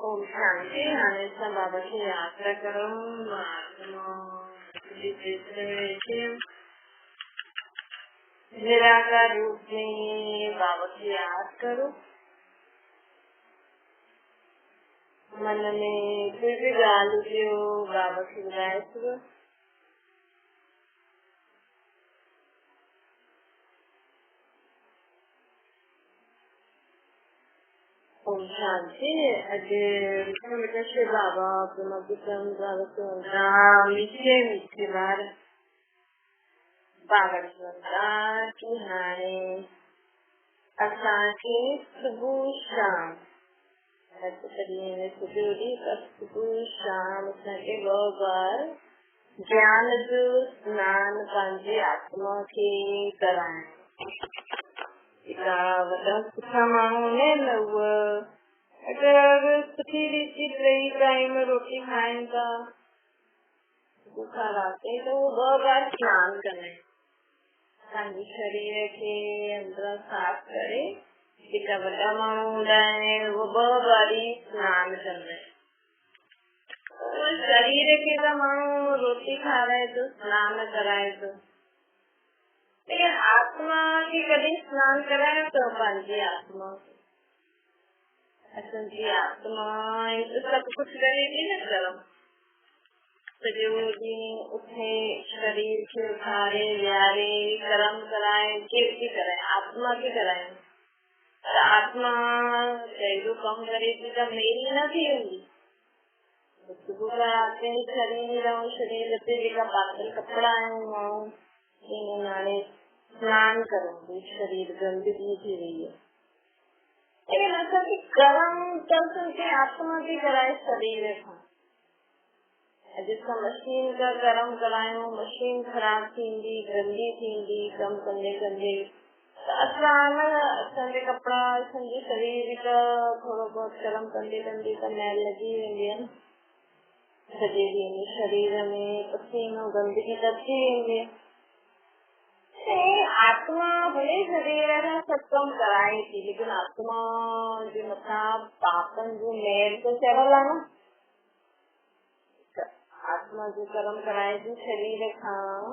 ओम शांति। हमेशा बाबा की यात्रा करो, निराकार रूप में बाबा की याद करो। मन में कोई भी गाल जो बाबा की बुलाए करो। ओम शांति। अजय बाबा ब्रह्मपुत्रम मीठे मीठे बार बाबा की हाणे असांखे सुबह शाम सुबह शाम असांखे 2 बार ज्ञान जो स्नान पंहिंजी आत्मा खे कराइण। वॾा सुठा माण्हू आहिनि न, उहा अगरि सुठी रीति 3 टाइम रोटी खाइनि था राति तो 2 बार स्नान कंदा आहिनि, पंहिंजे शरीर खे अंदर साफ़ करे। जेका वॾा माण्हू हूंदा आहिनि उहे 2 बारी स्नान कंदा आहिनि। शरीर खे त माण्हू रोटी खाराए थो, स्नान कराए थो, लेकिन आत्मा खे कॾहिं स्नान करायो तो पंहिंजी आत्मा। असांजी आत्मा सभु कुझु करेगी न कर्म। सॼो ॾींहुं उथे शरीर खे उथारे विहारे कर्म कराए, कीर्ति कराए, आत्मा खे कराए। पर आत्मा कहिड़ो कमु करे थी त मेरी न थी वेंदी। सुबुह खां राति ताईं शरीर ते जेका पातल कपिड़ा आहिनि माण्हू नाले स्नान करो, शरीर गंदगी थी रही है। लेकिन असांखे कर्म त असांखे आत्मा खे कराए शरीर खां। अॼु असां मशीन का कर्म करायूं, मशीन ख़राब थींदी, गंदी थींदी कमु कंदे कंदे। त असांजे कपिड़ा असांजे शरीर का थोरो बहुत कर्म कंदे कंदे त मैल लॻी वेंदी आहे न। सॼे ॾींहं में शरीर में पसीनो गंदगी त थी वेंदी आहे। आत्मा भले शरीर खां सभु कमु कराए थी, लेकिन आत्मा जे मथां पापनि जो मेल त चढ़ल आहे न। आत्मा जो कर्म कराए थी शरीर खां,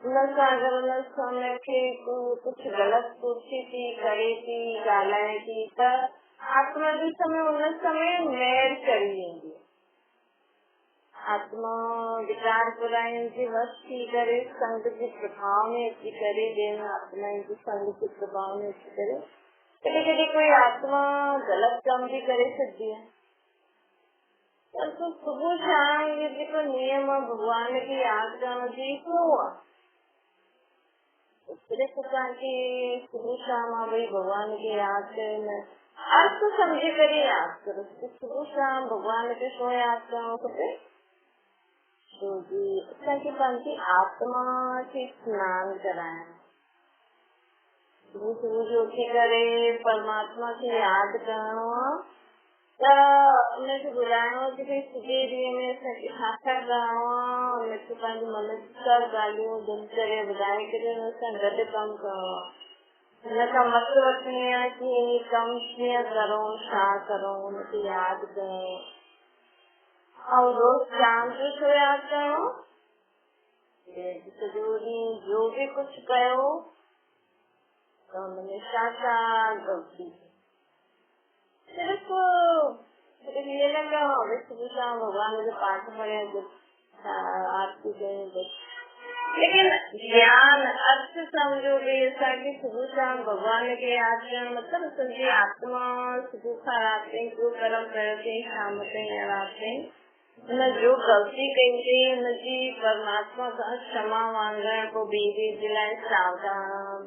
उन सां अगरि उन समय खे कुझु ग़लति सोचे थी, करे थी, ॻाल्हाए थी त आत्मा जो समय उन समय मेल चढ़ी वेंदी। आत्मा विकार बुराइयुनि जे वश थी करे संग जे प्रभाव में अची करे, ॿियनि आत्माउनि जे संग जे प्रभाव में अची करे कॾहिं कॾहिं कोई आत्मा ग़लति कम भी करे सकती है। तो सुबह शाम ये जेको नियम भगवान की याद करण जी क्यों आहे? सिर्फ़ असांखे सुबह शाम भई भगवान खे यादि कयो, अर्थ सम्झी करे यादि करो। सुबह शाम भगवान खे छो यादि करणो खपे? असांखे पंहिंजी आत्मा खे स्नान कराइण। सुबह सुबह जो उथी करे परमात्मा खे यादि करणो आहे त उनखे ॿुधाइणो आहे कि भई सॼे ॾींहं में असांखे छा छा करणो आहे। उनखे पंहिंजे मन जी सभु ॻाल्हियूं दिनचर्या ॿुधाए करे हुन सां गॾु कमु करणो आहे। हिन खां मत वठणी आहे कि ही कमु कीअं करूं, छा करूं, हुनखे यादि कयूं। और रोज शाम जो छो यादि करणो? सॼो ॾींहुं जो भी कुझु कयो त हुनमें छा छा ग़लती। सिर्फ़ इहे न करणो सुबह शाम भॻवान जो पाठ पढ़ियो, आरती कयूं बस। लेकिन ज्ञान अर्थ सम्झो भई असांखे सुबह शाम भॻवान खे यादि करणु मतिलबु असांजी आत्मा सुबह खां राति ताईं जो कर्म कयो अथई, शाम ताईं या राति ताईं हुन जो ग़लती कई अथई हुनजी परमात्मा खां क्षमा मांगण, पोइ ॿिए जे लाइ सावधान।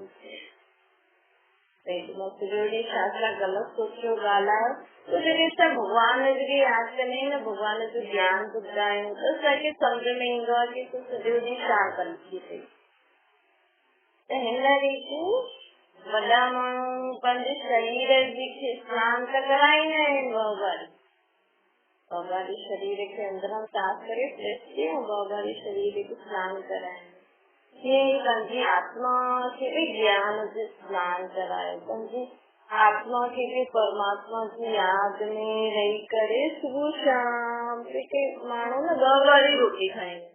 सॼो ॾींहुं छा छा ग़लति सोचियो, ॻाल्हायो, तो जॾहिं असां भॻवान खे यादि कंदा आहियूं न, भॻवान जो ज्ञान ॿुधंदा आहियूं त असांखे सम्झ में ईंदो आहे कि तूं सॼो ॾींहुं छा ग़लती कई। त हिन रीति वॾा माण्हू पंहिंजे शरीर जी स्नान त कराईंदा आहिनि 2 बार। 2 बारी शरीर खे अंदरां साफ़ करे फ्रेश थी 2 बारी शरीर खे स्नान कराइनि। हीअं पंहिंजी आत्मा खे बि ज्ञान जो स्नान करायो, पंहिंजी आत्मा के लिए परमात्मा की याद में रही करे सुबह शाम के मानो ना 10 बारी रोटी खाएंगे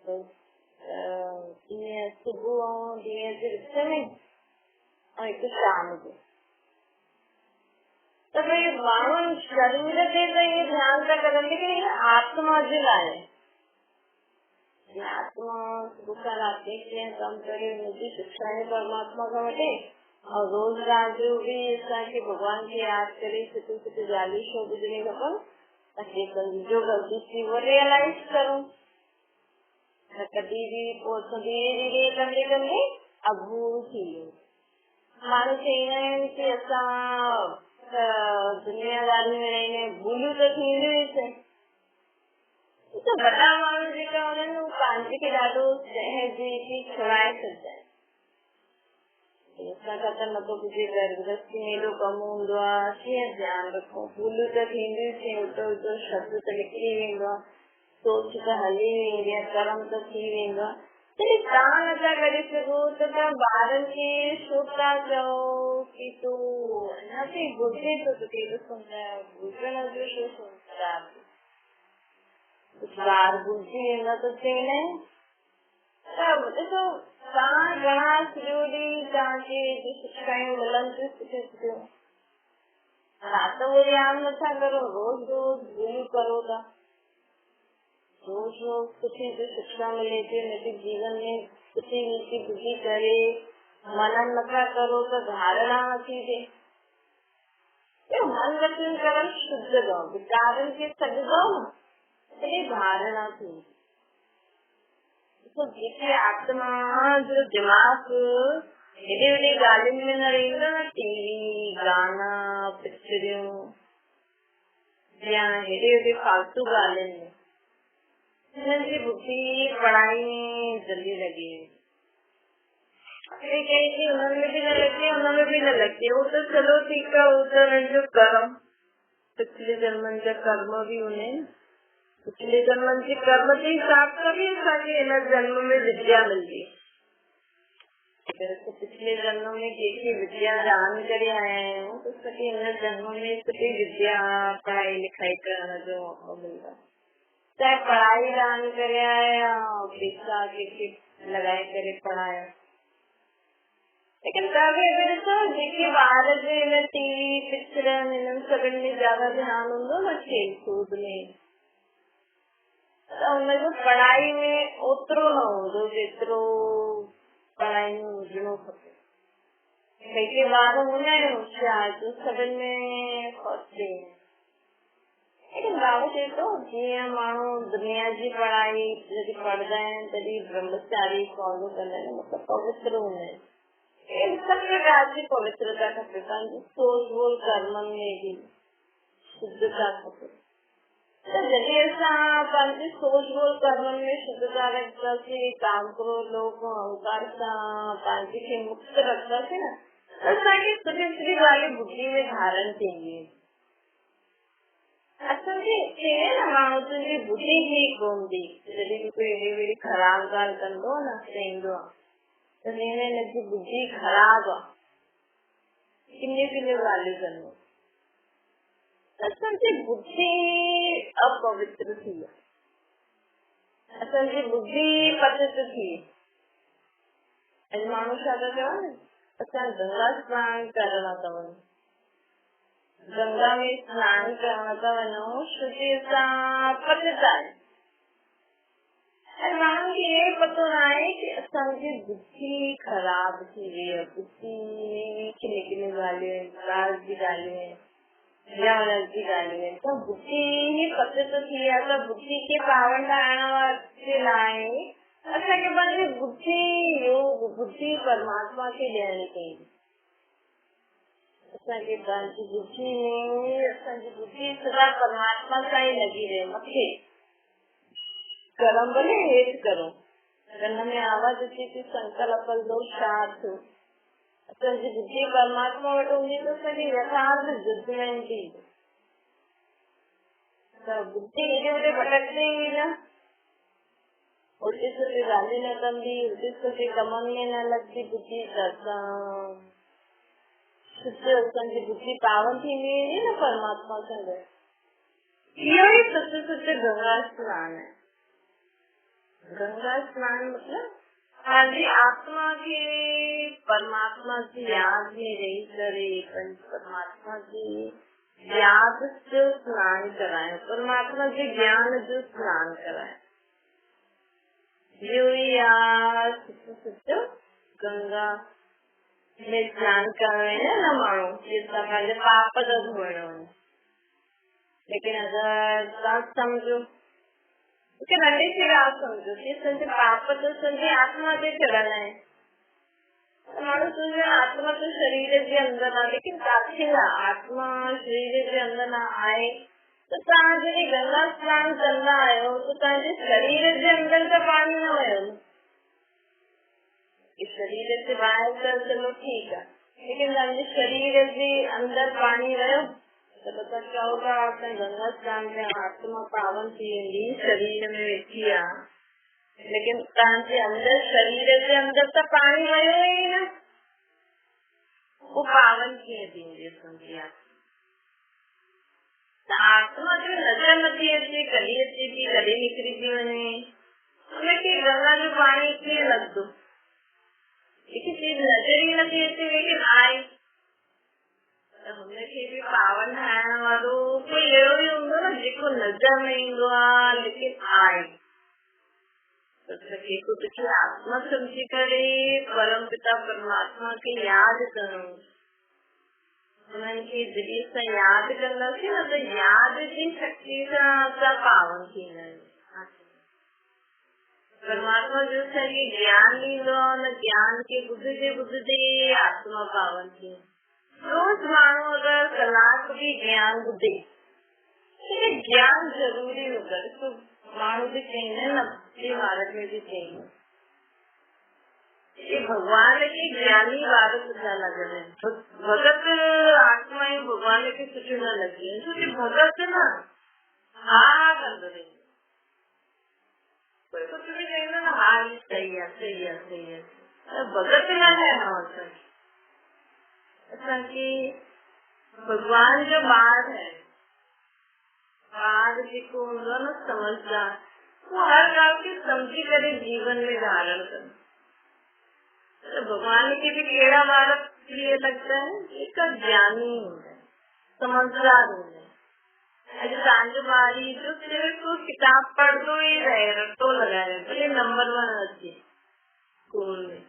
तो सुबह दिए में और एक शाम को तो भाई मानो शरीर के तो ये ध्यान का करेंगे कि आत्मा जिलाए आत्मा बुखाराते कम करे मुझे शिक्षा है परमात्मा का बटे और रोज रात जो भी ऐसा कि भगवान की याद करे छोटे छोटे 40 गुजरे खबर ताकि जो गलती थी वो रियलाइज करूँ कभी भी धीरे धीरे करने करने अभूल थी मानो चाहिए कि ऐसा दुनियादारी में रहने भूलू तो थी से तो बड़ा माण्हू जेका हुननि पंहिंजे खे ॾाढो सहजी छुड़ाए छॾंदा आहिनि असां खां त नथो पुछे गृहस्थी में एॾो कमु हूंदो आहे कीअं ध्यानु रखूं भूलूं त थींदियूं थियूं उतो उतो शब्द त निकिरी वेंदो आहे सोच त हली वेंदी आहे कर्म त थी वेंदो आहे तॾहिं तव्हां नथा करे सघो त तव्हां ॿारनि खे छो था चओ की तूं अञा ताईं घुरिजे थो तोखे एॾो सुञाणा घुरजण जो छो सोचंदा बार बुद्धि वेंदा तो चवंदा आहिनि ॾिसो तव्हां घणा सॼो ॾींहुं तव्हांखे शिक्षायूं मिलनि थियूं सुठियूं सुठियूं राति जो ध्यानु नथा करो रोज रोज भूल करो था रोज रोज सुठी शिक्षा मिले थी हुनखे जीवन में सुठी नीति बुद्धि करे मनन नथा करो तो धारणा नथी थिए मन वचन कर्म शुद्ध करो विचारनि खे सॾंदो न धारणा थी तो जेके आत्मा जो दिमाग हेॾे होॾे ॻाल्हियुनि में न रहंदो न टीवी गाना पिक्चरियूं या हेॾे होॾे फालतू ॻाल्हियुनि में हिननि जी बुद्धि पढ़ाई में जल्दी लगी कहीं उन्होंने भी न लगे उन्होंने भी न लगे वो तो चलो ठीक है वो तो जो कर्म पिछले जन्मनि जा कर्म भी उन्हें पिछले जन्म के कर्म के हिसाब से भी इन जन्म में विद्या मिलती तो पिछले जन्म में जैसी विद्या दान करे आए हैं तो सके इन जन्म में सभी विद्या पढ़ाई लिखाई करने जो मौका मिलता चाहे पढ़ाई दान करे आए पैसा के लगाए करे पढ़ाया लेकिन तभी अगर तो देखिए बाहर जो टीवी पिक्चर इन सब में ज्यादा ध्यान होंगे ना खेल कूद में तो पढ़ाई में ओतिरो न हूंदो जेतिरो पढ़ाई में हुजणो खपे कई ॿार हूंदा आहिनि होशियार जो सभिनि में फर्स्ट लेकिन बाबू चए थो जीअं माण्हू दुनिया जी पढ़ाई जॾहिं पढ़ंदा आहिनि तॾहिं ब्रह्मचारी फॉलो कंदा आहिनि मतिलबु पवित्र हूंदा आहिनि सभु प्रकार जी पवित्रता खपे पंहिंजी सोच बोल कर्मनि में बि शुद्धता खपे जॾहिं असां पंहिंजी सोच बोल कर्मनि में शुद्धता रखंदासीं काम करो लोग अहंकार सां पंहिंजे खे मुक्त रखंदासीं न असांखे सुठी सुठी ॻाल्हियूं बुद्धि में धारण थींदी असांखे चए न माण्हू तुंहिंजी बुद्धि ठीक हूंदी जॾहिं बि कोई अहिड़ी वहिड़ी ख़राब ॻाल्हि कंदो न चईंदो आहे त हिनजी बुद्धि ख़राब आहे किनियूं किनियूं ॻाल्हियूं कंदो असांजी बुद्धि अपवित्र थी असांजी बुद्धि पतित थी अॼु माण्हू छा था चवनि असां गंगा स्नान करण था वञूं गंगा में स्नान करण था वञूं शुद्धि सां पतित आहे ऐं माण्हुनि खे इहो पतो न आहे की असांजी बुद्धि ख़राब थी वई आहे बुद्धि किनी किनी ॻाल्हियूं आहिनि राज जी ॻाल्हियूं आहिनि जी ॻाल्हियूं त बुद्धि ही पतित थी आहे त बुद्धि खे पावन ठाहिण जे लाइ असांखे पंहिंजी बुद्धि योग बुद्धि परमात्मा खे ॾियणी पवंदी असांखे पंहिंजी बुद्धि में असांजी बुद्धि सदा परमात्मा सां ई लॻी रहे मथे कर्म भले हेठि करो कन में आवाज अचे थी संकल्प दो छा थियो असांजी बुद्धि परमात्मा वटि हूंदी त असांजी यथार्थ जजमेंट थी त बुद्धि हेॾे होॾे भटकंदी हुई न उल्टी सुठी ॻाल्हि न कंदी उल्टी सुठी कमनि में न लॻंदी बुद्धि त असां सच्चे असांजी बुद्धि पावन थी न परमात्मा संग। इहो ही सच्चे गंगा स्नान है। गंगा स्नान मतलब जी आत्मा के परमात्मा की याद में रही करे, परमात्मा की याद जो स्नान कराए, परमात्मा के ज्ञान जो स्नान कराए, जो याद सच्चो गंगा में स्नान कराए न मानो जितना पहले पाप तो धोड़ो। लेकिन अगर बात समझो कि नंढी सी बात समझो कि संजय पाप तो संजय आत्मा से चढ़ना है, मानो तुझे आत्मा तो शरीर के अंदर ना, लेकिन काफिला आत्मा शरीर के अंदर ना आए तो ताजे गंगा स्नान करना आयो तो ताजे शरीर के अंदर का पानी ना आयो। इस शरीर से बाहर कर चलो ठीक है, लेकिन ताजे शरीर के अंदर पानी रहो तो पता क्या होगा। आपने गंगा स्नान में आत्मा पावन थी, शरीर में किया, लेकिन ताजे अंदर शरीर के अंदर तो पानी आयो ही ना, वो पावन किए देंगे समझिए। आत्मा जो नजर मती अच्छी कली अच्छी थी, कली निकली थी उन्हें कि गंगा जो पानी इसलिए लग दो, लेकिन चीज नजर ही नहीं अच्छी, लेकिन आई हमने भी पावन है और कोई एड़ो ही होंगे ना जिसको नजर नहीं हुआ लेकिन आए तो सके को तुझे आत्मा समझी करे, परम पिता परमात्मा की याद करो, उनकी दिल से याद करना थी ना, तो याद की शक्ति का पावन थी ना। परमात्मा जो सही ज्ञान ली लो न, ज्ञान के बुद्धि आत्मा पावन थी। रोज मानो अगर कलाक भी ज्ञान बुद्धि, ज्ञान जरूरी होगा तो मानो भी चाहिए ना, भारत में भी चाहिए। ये भगवान की ज्ञानी भारत ज्यादा है, भगत आत्मा भगवान के कुछ न लगी है, क्योंकि भगत ना हाँ कर दे कोई कुछ भी कहेगा ना, हाँ सही है सही है सही है, भगत ना है हाँ ऐसा कि भगवान जो बात है बात जिसको न समझदार, वो हर गाँव की समझी करे जीवन में धारण कर। तो भगवान की भी केड़ा बालक प्रिय लगता है, इसका ज्ञानी होता है, समझदार होता है। ऐसे सांझ बारी जो सिर्फ किताब पढ़ दो ही रहे रट्टो लगाए रहे, नंबर 1 अच्छे स्कूल में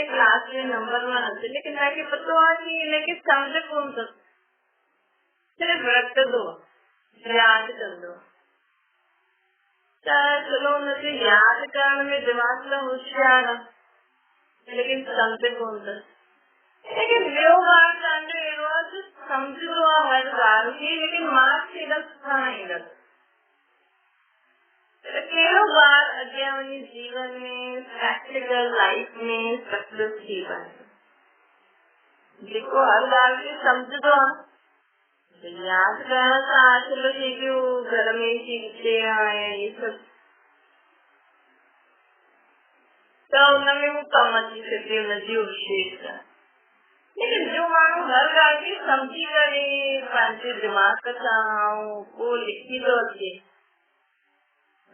क्लास में नंबर 1 आते, लेकिन ताकि पता लेकिन समझ कौन सा सिर्फ रट दो याद कर दो। चलो मुझे याद करने में दिमाग का होशियार, लेकिन समझ कौन सा, लेकिन जो बात समझ लो हर बार की, लेकिन मार्क्स की नहीं लग बार अज्ञानी जीवन में प्रैक्टिकल लाइफ में सक्सेस जीवन जिसको हर बार की समझ दो याद करना था। चलो ठीक है वो घर में सीखते आए ये सब तो उन्होंने वो कम अच्छी सकती नदी विशेष का, लेकिन जो मानो हर बार की समझी करे पांच दिमाग का चाहो वो लिखी दो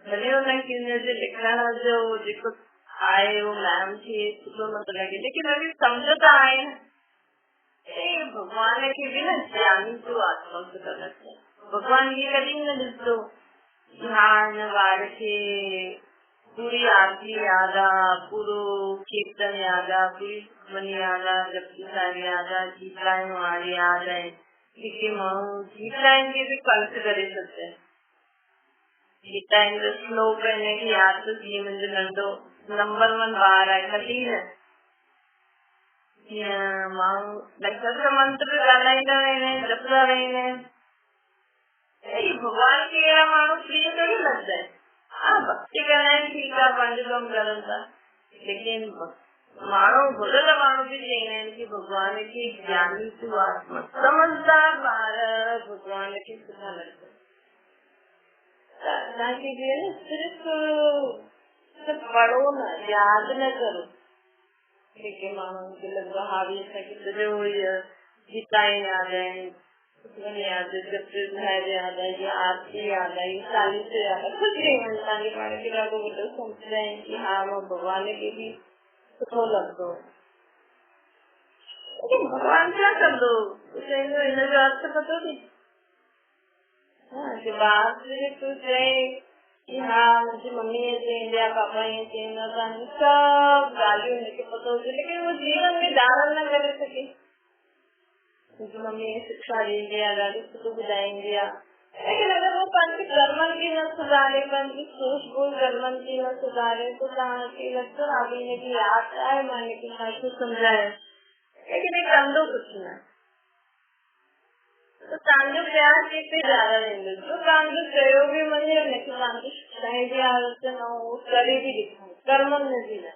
भले उन्हें से लिखना जो जिसको आए वो मैम थी तो मतलब लगे, लेकिन अभी समझो तो आए भगवान के भी ना ज्ञानी तो आत्मा से करना चाहिए। भगवान ये करेंगे जिसको ध्यान वार के पूरी आरती यादा, पूरो कीर्तन यादा, पूरी मन यादा, जबकि सारी यादा, गीतलाइन वाली याद है, किसी माहू गीतलाइन के भी कंठ करे सकते हैं। गीता श्लोक करने की याद तो जी मुझे नंदो नंबर 1 बार है कभी है मंत्र गाना जपता रहे भगवान के मानो प्रिय तो नहीं लगता है। हाँ भक्ति करना ठीक है, पंचकम करता, लेकिन मानो भगत मानो भी चाहिए कि भगवान की ज्ञानी तू आत्मा समझदार भारत भगवान की सुधा लगता सिर्फ पढ़ो ना, याद न करो, के माण्हू खे लॻंदो हावी असांखे सॼो गीताएं यादि आहिनि, यादि जपजी साहिब यादि आहे, जीअं आरती यादि आहे, चालीहो यादि आहे, कुझु बि तव्हांजे पाण खे ॾाढो वॾो सम्झंदा आहिनि कि हा मां भॻवान खे बि सुठो लॻंदो। भॻवान छा कंदो? चवंदो हिनजो अर्थ पतो अथई? ॿार तूं चए कि हा मुंहिंजी मम्मी चईंदी आहे, पापा ईअं चईंदा, तव्हांजी सभु ॻाल्हियूं हिनखे पतो हुजे, लेकिन उहो जीवन में धारण न करे सघे। मुंहिंजी मम्मी शिक्षा ॾींदी आहे, ॾाढो सुठो ॿुधाईंदी आहे, लेकिन अगरि वो पंहिंजे कर्मनि खे न सुधारे, पंहिंजी सोच बोल कर्मनि खे न सुधारे, तो तव्हांखे लॻंदो आहे हिनजी यादि आहे मां हिनखे छा सम्झाया, लेकिन हे कंदो कुझु न। तो तव्हांजो प्यार केतिरे ज्यादा रहंदो, जो तव्हांजो चयो बि मञे, हुनखे तव्हांजी शिक्षाएं जी आदत न हो, करे बि ॾेखारे, कर्मनि में बि न।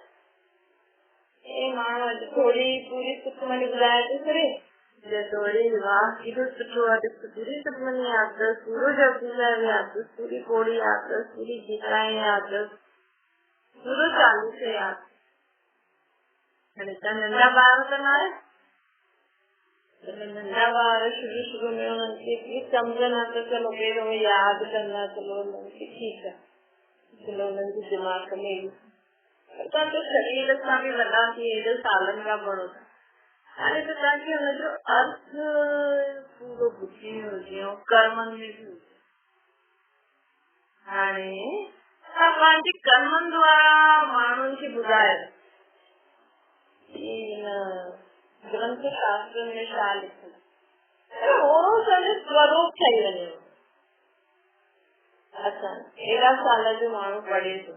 हे माण्हू अॼु थोरी पूरी सुखमनी ॿुधाए थो करे, थोरी वाह केॾो सुठो आहे, पूरी सुखमनी यादि अथसि, पूरो जपजी साहिब यादि अथसि, पूरी पोड़ी यादि अथसि, पूरी गीताएं यादि अथसि, पूरो चालीहो यादि। हाणे तव्हां नंढा ॿार त न आहे, नंढा ॿार शुरू में उन्हनि खे सम्झ न, त चलो पहिरियों यादि कंदा, चलो उन्हनि खे ठीकु आहे, चलो उन्हनि जे दिमाग़ में तव्हांजो शरीर सां बि वॾा थी, हेॾे सालनि खां पढ़ो था, हाणे त तव्हांखे हुनजो अर्थ पूरो ॿुधी हुजे ऐं कर्मनि में बि हुजे। हाणे तव्हां पंहिंजे कर्मनि द्वारा माण्हुनि खे ॿुधायो ग्रंथ शास्त्र में छा लिखियो, उहो पंहिंजो स्वरूप ठही वञे। अच्छा एॾा साल जो माण्हू पढ़े थो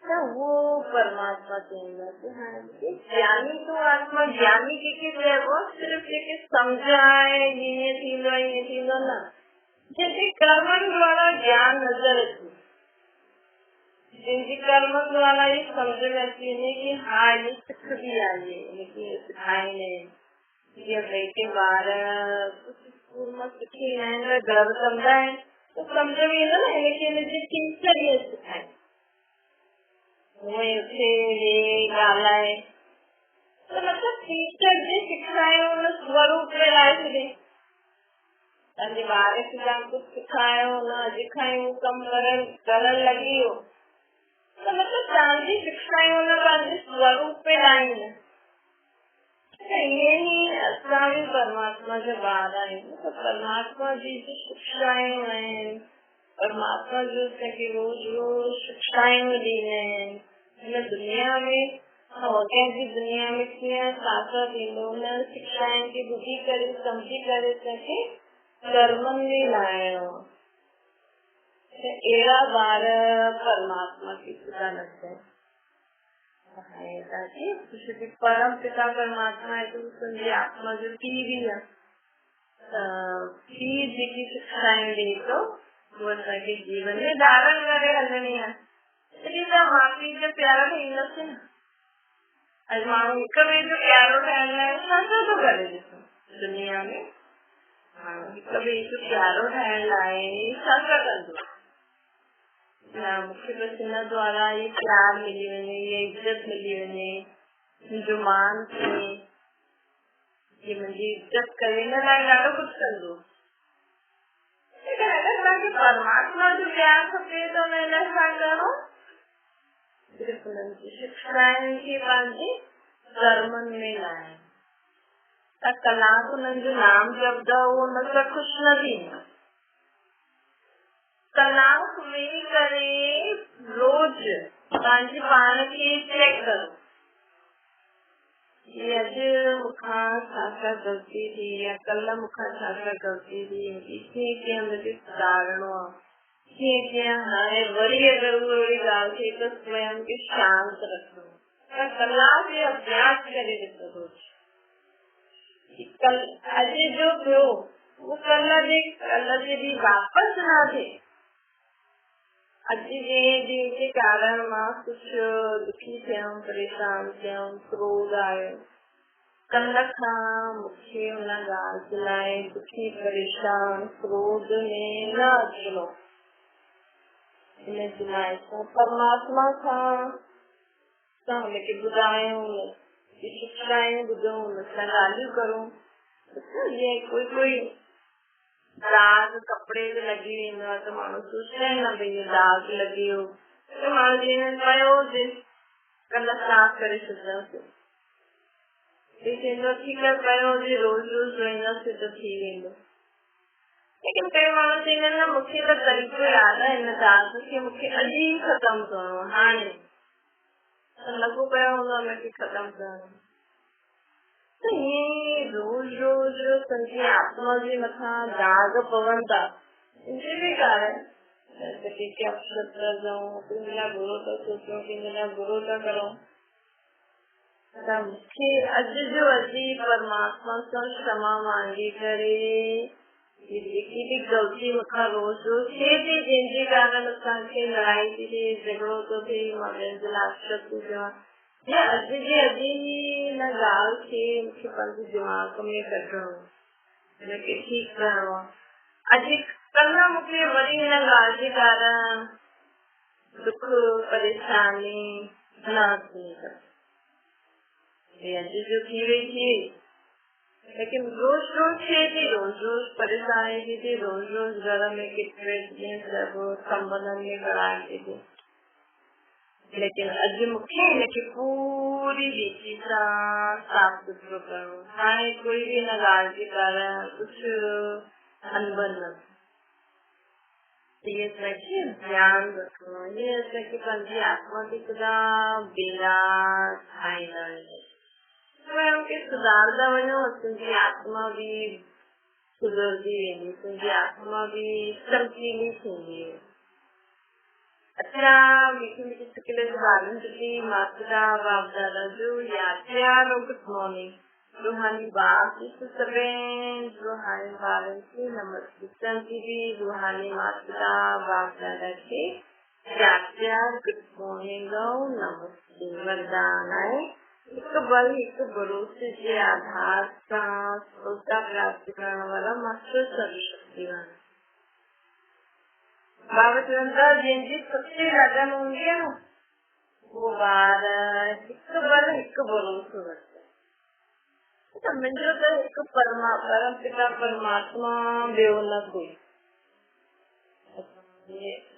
त वो परमात्मा चईंदा कि हाणे ज्ञानी तो आत्मा, ज्ञानी कंहिंखे चइबो? सिर्फ़ु जेके सम्झ आहे हीअं थींदो न, जंहिंखे कर्मनि द्वारा ज्ञान नज़र अचे, जिनके कर्मनि द्वारा ये सम्झ में अची वञे कि हा ये सिख बि आहे, हिनखे सिखाईंदा आहिनि, जीअं बेटे ॿार स्कूल मां सिखी ईंदा आहिनि, घर कंदा आहिनि त सम्झ में ईंदो न, हिनखे हिनजी टीचर ईअं सिखाए, ॻाल्हाए, त मतिलबु टीचर जी शिक्षाएं हुन स्वरूप में लाए छॾे। पंहिंजे ॿार खे तव्हां कुझु सिखायो न, अॼु खां ई हू कमु करण लॻी वियो, त मतिलबु तव्हांजी शिक्षाएं हुन पंहिंजे स्वरूप में लाइनि। ईअं ई असां बि परमात्मा जा ॿार आहियूं, त परमात्मा जी शिक्षाएं आहिनि, परमात्मा जो असांखे रोज़ रोज़ शिक्षाएं ॾींदा आहिनि। हिन दुनिया में कंहिंजी दुनिया में कीअं साथ थींदो, हुन शिक्षाएं खे ॿुधी करे सम्झी करे असांखे कर्मनि में लाइणो। अहिड़ा ॿार परमात्मा खे सुठा लॻंदा आहिनि। परम पिता परमात्मा आहे, तुंहिंजी आत्मा जो पीउ बि आहे, त पीउ जेकी शिक्षाएं ॾे थो वो असांखे जीवन में धारण करे हलणी आहे। तॾहिं त माउ पीउ जो प्यारो थींदसि न। अॼु माण्हू हिक ॿिए जो प्यारो ठाहिण लाइ छा थो करे ॾिसो दुनिया में, माण्हू हिक ॿिए जो प्यारो ठाहिण लाइ छा कंदो, मूंखे बसि हिन द्वारा ये प्यार मिली वञे, ये इज़त मिली वञे, मुंहिंजो मान थिए, ये मुंहिंजी इज़त करे, हिन लाइ ॾाढो कुझु कंदो। लेकिन अगरि तव्हांखे परमात्मा जो प्यार खपे त हुन लाइ छा करणो? सिर्फ़ु हुननि जी शिक्षाएं खे पंहिंजे कर्मनि में लाइण। त कलाक हुननि जो नाम जपंदव, उहो हुन सां ख़ुशि न थींदा। कलाक वेही करे रोज पंहिंजे पाण खे चेक करो कि अॼु मूंखां छा छा ग़लती थी, या कल्ह मूंखां छा छा ग़लती थी, कीअं कीअं हुनखे सुधारणो आहे, कीअं कीअं हाणे वरी अगरि उहा अहिड़ी ॻाल्हि थिए त स्वयं खे शांत रखो। त कलाक जो अभ्यास करे ॾिसो रोज, अॼु जो थियो वो कल्ह जे ॾींहुं वापसि न थिए। अॼु जे ॾींहं जे कारण मां कुझु दुखी थियमि, परेशान थियमि, क्रोध आयो, कल्ह खां मूंखे हुन ॻाल्हि जे लाइ दुखी परेशान क्रोध में न अचिणो। हिन जे लाइ परमात्मा खां के ॿुधायूं शिक्षाएं ॿुधूं सां ॻाल्हियूं करूं। ये कोई दाग कपिड़े ते लॻी वेंदो आहे त माण्हू सोचींदा आहिनि न भई इहो दाग लॻी वियो त माण्हू चवंदा पियो हुजे कल्ह साफ़ करे छॾंदासीं। चवंदो ठीकु आहे पियो हुजे रोज़ रोज़ धोईंदासीं त थी वेंदो। लेकिन कई माण्हू चवंदा आहिनि न मूंखे त तरीक़ो यादि आहे हिन दाग खे मूंखे अॼु ई ख़तमु करणो हाणे लॻो पियो हूंदो आहे मूंखे ख़तमु करणो। त ईअं रोज़ रोज़ पंहिंजी आत्मा जे मथां दाग पवनि था इनजे बि कारण कंहिंखे अपशब्द था चऊं, कंहिंजे लाइ बुरो था सोचूं, कंहिंजे लाइ बुरो था करूं। त मूंखे अॼु जो अॼु ई परमात्मा सां क्षमा मांगे करे जेकी बि ग़लती मूंखां रोज़ रोज़ थिए थी जंहिंजे कारण असांखे लड़ाई थी थिए झगड़ो थो थिए मां ॿियनि जे लाइ अपशब्द थी चवां या अॼु जे अॼु ई हिन ॻाल्हि खे मूंखे पंहिंजे दिमाग़ में कढणो हिनखे ठीकु करणो आहे। अॼु कल्ह मूंखे वरी हिन ॻाल्हि जे कारण दुख परेशानी न थी अॼु जो थी वई थी लेकिन रोज़ रोज़ थिए थी रोज़ रोज़ परेशानी थी थी रोज़ रोज़ घर में किटकिट सभु संबंधनि में ॻाल्हाए थी थी। लेकिन अॼु मूंखे हिनखे पूरी रीति सां साफ़ सुथरो करणो हाणे कोई बि हिन ॻाल्हि जे कारण कुझु अनबन न ये असांखे ध्यानु रखणो ये असांखे पंहिंजी आत्मा खे सदा बेड़ा ठाहींदा वञो सुधारंदा वञो असांजी आत्मा बि सुधरंदी वेंदी असांजी आत्मा बि चमकीली थींदी। अच्छा मीठी मीठी चुटकुले जी ॻाल्हियुनि जी माता बाप दादा जो यादि प्यार और गुड मॉर्निंग रूहानी बाप जी सभिनी रूहानी ॿारनि खे नमस्ते संती बि रूहानी माता बाप दादा खे यादि प्यार गुड मॉर्निंग ऐं नमस्ते वरदान आहे हिकु बल हिकु भरोसे जे आधार सां सफलता प्राप्त करण वारा मास्टर सर्वशक्तिवान बाबा चवंदा जंहिंजी सच्ची लगन हूंदी आहे न उहो ॿार हिकु बल हिकु भरोसो रखे। त मुंहिंजो त हिकु परम पिता परमात्मा ॿियो न कोई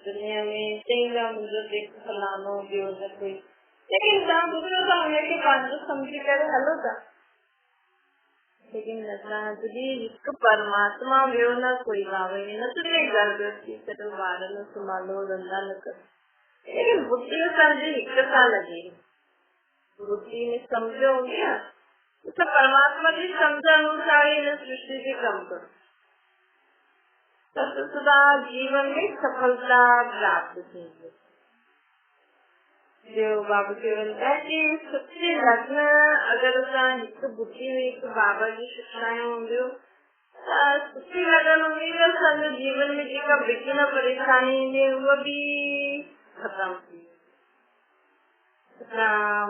दुनिया में चईंदा मुंहिंजो जेको फलानो ॿियो न कोई लेकिन तव्हां ॿुधो था हुनखे पंहिंजो सम्झी करे हलो था लेकिन असां जॾहिं हिकु परमात्मा ॿियो न कोई बाबा न तुंहिंजे घर थी सॼो ॿार न संभालो धंधा न कर लेकिन बुद्धि असांजी हिकु सां लॻे बुद्धि में सम्झ हूंदी आहे त परमात्मा जी सम्झ अनुसार ही हिन सृष्टि खे कमु करो त सदा जीवन में सफलता प्राप्त थींदी। जो बाबा चवंदा कि सच्चे लग्न अगर असां हिकु बुद्धि में हिकु बाबा जी शिक्षाएं हूंदियूं त सुठी लगन हूंदी त असांजे जीवन में जेका विघ्न परेशानी ईंदी उहा बि ख़तम थी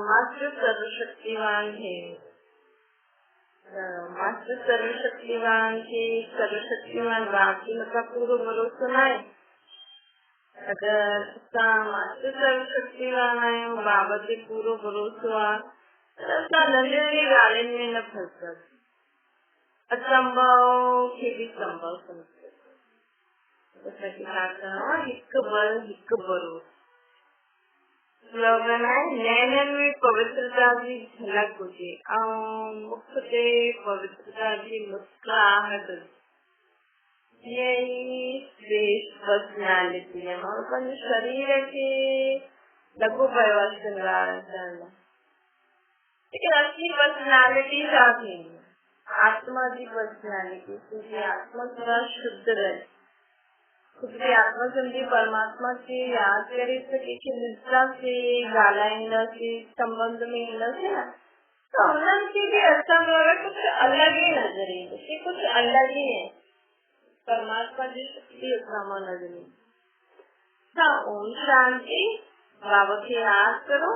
मास्टर सर्वशक्तिवान है मास्टर सर्वशक्तिवान खे सर्वशक्तिवान बाप जी मथां पूरो भरोसो न आहे। अगर असां मास्टर सर्वशक्तिवान आहियूं बाबा ते पूरो भरोसो आहे त असां नंढी नंढी ॻाल्हियुनि में न फंसंदासीं असंभव खे बि संभव सम्झंदासीं। असांखे छा करणो आहे हिकु बल हिकु भरोसो स्लोगन आहे नैननि में पवित्रता जी झलक हुजे ऐं मुख ते पवित्रता जी मुस्कुराहट हुजे यही श्रेष्ठ पर्सनैलिटी है और पंहिंजे शरीर खे लॻो पियो आहे श्रृंगार करण लेकिन असली पर्सनैलिटी छा थींदी आत्मा जी पर्सनैलिटी तुंहिंजी आत्मा सदा शुद्ध रहे खुद की आत्मा सिंधी परमात्मा खे यादि करे त कंहिंखे ॾिसंदासीं ॻाल्हाईंदासीं संबंध में ईंदासीं न त उन्हनि खे बि असांजो कुझु अलॻि ई नज़र ईंदो कि कुझु अलॻि ई है परमात्मा जी शक्ति नजर ओम शांति बाबा खे यादि करो